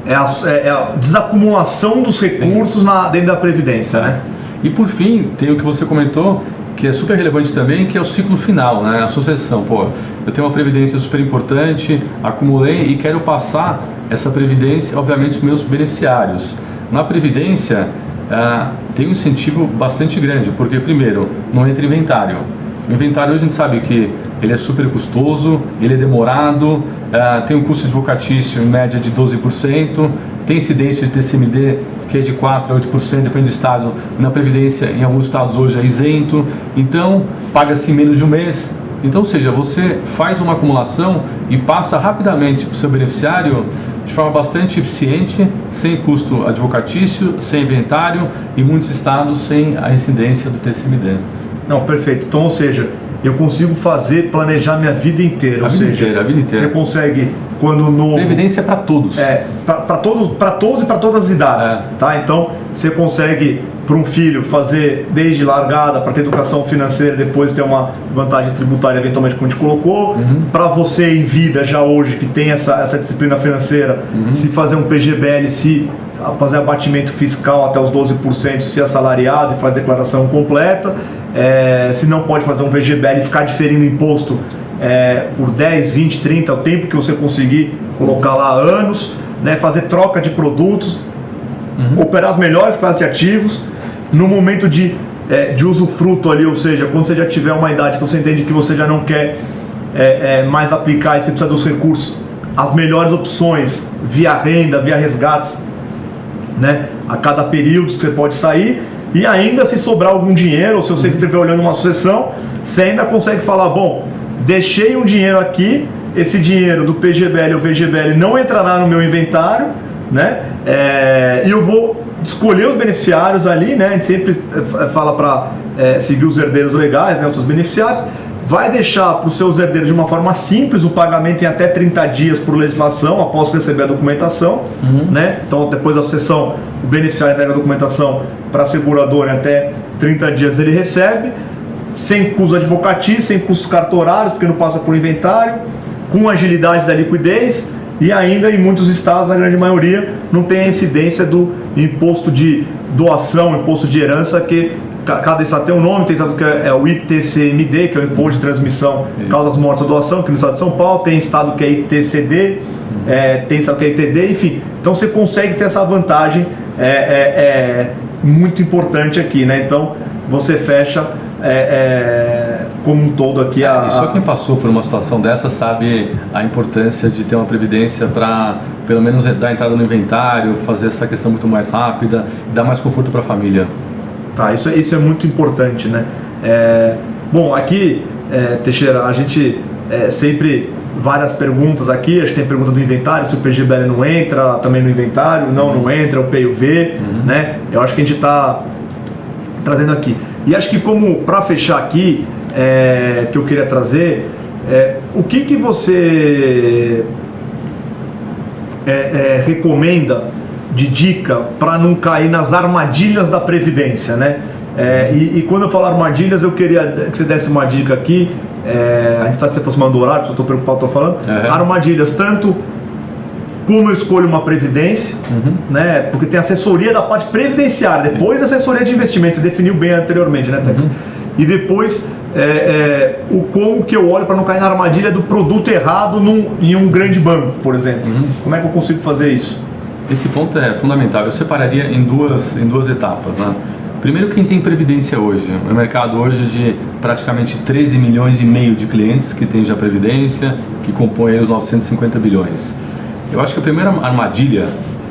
É a desacumulação dos recursos dentro da Previdência, né? E por fim, tem o que você comentou, que é super relevante também, que é o ciclo final, né? A sucessão. Pô, eu tenho uma Previdência super importante, acumulei e quero passar essa Previdência, obviamente, para meus beneficiários. Na Previdência, tem um incentivo bastante grande, porque, primeiro, não entra inventário. O inventário hoje a gente sabe que ele é super custoso, ele é demorado, tem um custo advocatício em média de 12%, tem incidência de TCMD que é de 4% a 8%, depende do estado. Na Previdência, em alguns estados hoje é isento, então paga-se em menos de um mês. Então, ou seja, você faz uma acumulação e passa rapidamente para o seu beneficiário de forma bastante eficiente, sem custo advocatício, sem inventário e muitos estados sem a incidência do TCMD. Não, perfeito. Então, ou seja, eu consigo planejar minha vida inteira. A vida inteira. Você consegue, quando novo... Previdência é para todos. Para todos e para todas as idades. Tá? Então, você consegue, para um filho, fazer desde largada, para ter educação financeira, depois ter uma vantagem tributária, eventualmente, como a gente colocou. Para você em vida, já hoje, que tem essa disciplina financeira, se fazer um PGBL, se fazer abatimento fiscal até os 12%, se assalariado e fazer declaração completa. Se não pode fazer um VGBL e ficar diferindo imposto por 10, 20, 30, o tempo que você conseguir colocar lá anos, né? Fazer troca de produtos, operar as melhores classes de ativos, no momento de usufruto ali, ou seja, quando você já tiver uma idade que você entende que você já não quer mais aplicar e você precisa dos recursos, as melhores opções via renda, via resgates, né? A cada período que você pode sair. E ainda se sobrar algum dinheiro, ou se você estiver olhando uma sucessão, você ainda consegue falar, bom, deixei um dinheiro aqui, esse dinheiro do PGBL ou VGBL não entrará no meu inventário, né? E eu vou escolher os beneficiários ali, né? A gente sempre fala para seguir os herdeiros legais, né? Os seus beneficiários. Vai deixar para os seus herdeiros de uma forma simples o pagamento em até 30 dias por legislação, após receber a documentação, né? Então, depois da sucessão, o beneficiário entrega a documentação para a seguradora em até 30 dias ele recebe, sem custos advocatícios, sem custos cartorários, porque não passa por inventário, com agilidade da liquidez e ainda em muitos estados, na grande maioria, não tem a incidência do imposto de doação, imposto de herança, que cada estado tem um nome, tem estado que é o ITCMD, que é o Imposto de Transmissão Causas Mortes ou Doação, que no estado de São Paulo, tem estado que é ITCD, tem estado que é ITD, enfim. Então você consegue ter essa vantagem muito importante aqui, né? Então você fecha como um todo aqui. E só quem passou por uma situação dessa sabe a importância de ter uma previdência para, pelo menos, dar entrada no inventário, fazer essa questão muito mais rápida, dar mais conforto para a família. Tá, isso é muito importante, né? Bom, aqui, Teixeira, a gente sempre várias perguntas aqui, acho que tem pergunta do inventário, se o PGBL não entra também no inventário, não entra, o PUV, né? Eu acho que a gente está trazendo aqui. E acho que como para fechar aqui, que eu queria trazer, o que você recomenda de dica para não cair nas armadilhas da Previdência, né? E quando eu falo armadilhas, eu queria que você desse uma dica aqui. A gente está se aproximando do horário, só estou preocupado, estou falando. Armadilhas, tanto como eu escolho uma previdência, né? Porque tem assessoria da parte previdenciária, depois a assessoria de investimentos, você definiu bem anteriormente, né, Tex? E depois o como que eu olho para não cair na armadilha do produto errado em um grande banco, por exemplo. Como é que eu consigo fazer isso? Esse ponto é fundamental. Eu separaria em duas etapas, né? Primeiro, quem tem previdência hoje. O mercado hoje é de praticamente 13 milhões e meio de clientes que tem já previdência, que compõem os 950 bilhões. Eu acho que a primeira armadilha,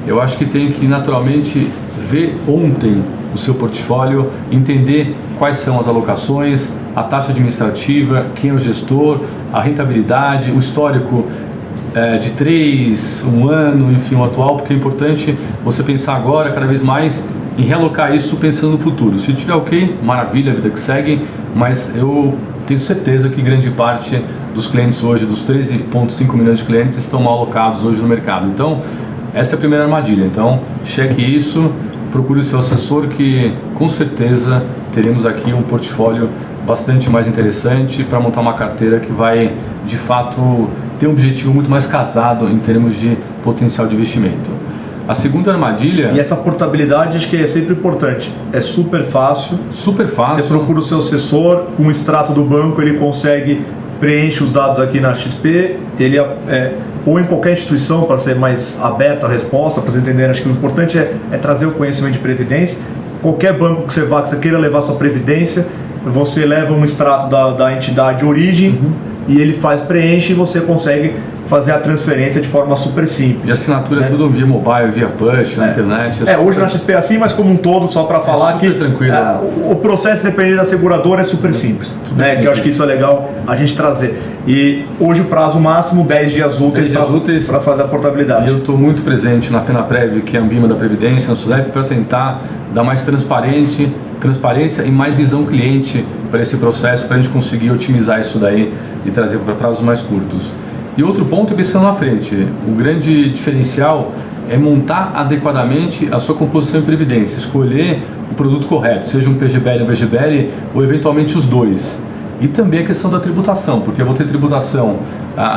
eu acho que tem que naturalmente ver ontem o seu portfólio, entender quais são as alocações, a taxa administrativa, quem é o gestor, a rentabilidade, o histórico de 3, um ano, enfim, o atual, porque é importante você pensar agora cada vez mais em realocar isso pensando no futuro. Se tiver ok, maravilha, a vida que segue, mas eu tenho certeza que grande parte dos clientes hoje, dos 13,5 milhões de clientes, estão mal alocados hoje no mercado. Então, essa é a primeira armadilha. Então, cheque isso, procure o seu assessor, que com certeza teremos aqui um portfólio bastante mais interessante para montar uma carteira que vai, de fato, ter um objetivo muito mais casado em termos de potencial de investimento. A segunda armadilha... E essa portabilidade acho que é sempre importante. É super fácil. Super fácil. Você procura o seu assessor, com o extrato do banco ele consegue preencher os dados aqui na XP, ele ou em qualquer instituição para ser mais aberta a resposta, para vocês entenderem. Acho que o importante é trazer o conhecimento de previdência. Qualquer banco que você vá, que você queira levar sua previdência, você leva um extrato da entidade de origem e ele preenche e você consegue fazer a transferência de forma super simples. E a assinatura é tudo via mobile, via push, na internet. Hoje na XP é assim, mas como um todo, só para falar que o processo, dependendo da seguradora, é super simples. Simples. Que eu acho que isso é legal a gente trazer. E hoje o prazo máximo, 10 dias úteis para fazer a portabilidade. E eu estou muito presente na FenaPrev, que é a Ambima da Previdência, na SUSEP, para tentar dar mais transparência e mais visão cliente para esse processo, para a gente conseguir otimizar isso daí e trazer para prazos mais curtos. E outro ponto é pensando na frente. O grande diferencial é montar adequadamente a sua composição em previdência, escolher o produto correto, seja um PGBL, um VGBL ou eventualmente os dois. E também a questão da tributação, porque eu vou ter tributação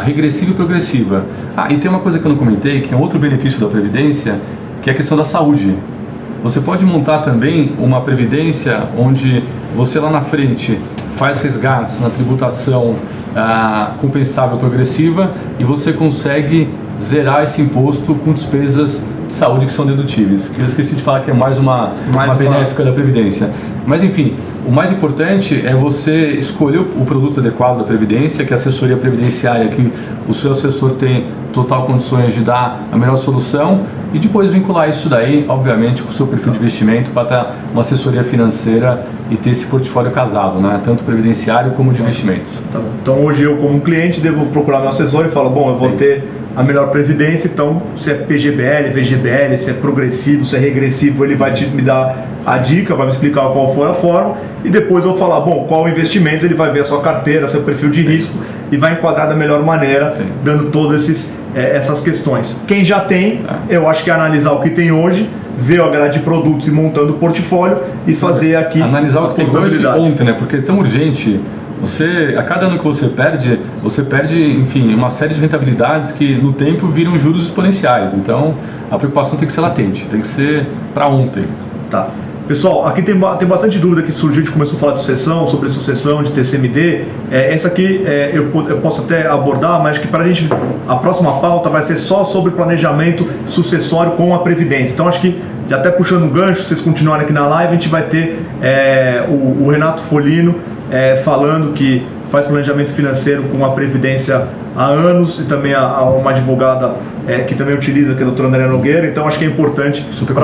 regressiva e progressiva. E tem uma coisa que eu não comentei, que é outro benefício da previdência, que é a questão da saúde. Você pode montar também uma previdência onde você lá na frente faz resgates na tributação compensável progressiva e você consegue zerar esse imposto com despesas de saúde que são dedutíveis. Eu esqueci de falar que é mais uma benéfica da Previdência. Mas enfim, o mais importante é você escolher o produto adequado da Previdência, que é a assessoria previdenciária, que o seu assessor tem total condições de dar a melhor solução, e depois vincular isso daí, obviamente, com o seu perfil de investimento para dar uma assessoria financeira e ter esse portfólio casado, né? Tanto previdenciário como de investimentos. Tá bom. Então hoje eu, como cliente, devo procurar meu assessor e falo, bom, eu vou ter a melhor previdência, então se é PGBL, VGBL, se é progressivo, se é regressivo, ele vai me dar a dica, vai me explicar qual foi a forma, e depois eu vou falar, bom, qual investimento, ele vai ver a sua carteira, seu perfil de risco e vai enquadrar da melhor maneira, dando todas essas questões. Quem já tem, eu acho que é analisar o que tem hoje, ver a grade de produtos e montando o portfólio e fazer aqui analisar o que tem hoje ontem, né? Porque é tão urgente. A cada ano que você perde, enfim, uma série de rentabilidades que no tempo viram juros exponenciais. Então, a preocupação tem que ser latente, tem que ser para ontem. Tá. Pessoal, aqui tem bastante dúvida que surgiu, a gente começou a falar de sucessão, sobre sucessão de TCMD. Essa aqui eu posso até abordar, mas que a próxima pauta vai ser só sobre planejamento sucessório com a Previdência. Então, acho que, já até puxando o gancho, se vocês continuarem aqui na live, a gente vai ter o Renato Folino falando que faz planejamento financeiro com a Previdência há anos, e também uma advogada que também utiliza, que é a doutora Andréa Nogueira. Então acho que é importante, super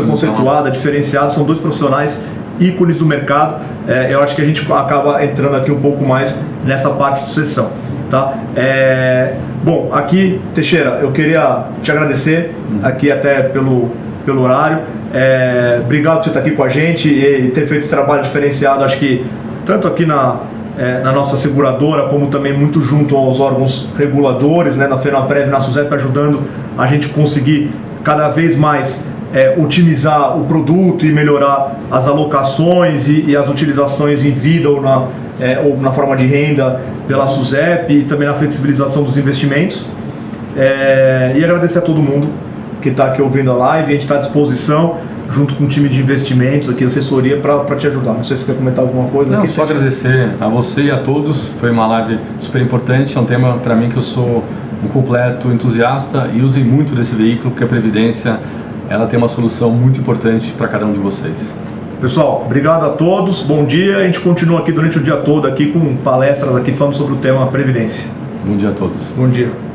conceituada, diferenciada, são dois profissionais ícones do mercado. Eu acho que a gente acaba entrando aqui um pouco mais nessa parte de sucessão, tá? Bom, aqui, Teixeira, eu queria te agradecer aqui até pelo horário. Obrigado por você estar aqui com a gente e ter feito esse trabalho diferenciado. Acho que tanto aqui na nossa seguradora, como também muito junto aos órgãos reguladores, né, na FENAPREV e na SUSEP, ajudando a gente conseguir cada vez mais otimizar o produto e melhorar as alocações e as utilizações em vida ou na forma de renda pela SUSEP, e também na flexibilização dos investimentos. E agradecer a todo mundo que está aqui ouvindo a live. A gente está à disposição, junto com o time de investimentos aqui, assessoria, para te ajudar. Não sei se você quer comentar alguma coisa. Não, aqui. Só agradecer a você e a todos. Foi uma live super importante. É um tema, para mim, que eu sou um completo entusiasta e usei muito desse veículo, porque a Previdência ela tem uma solução muito importante para cada um de vocês. Pessoal, obrigado a todos. Bom dia. A gente continua aqui durante o dia todo aqui com palestras aqui falando sobre o tema Previdência. Bom dia a todos. Bom dia.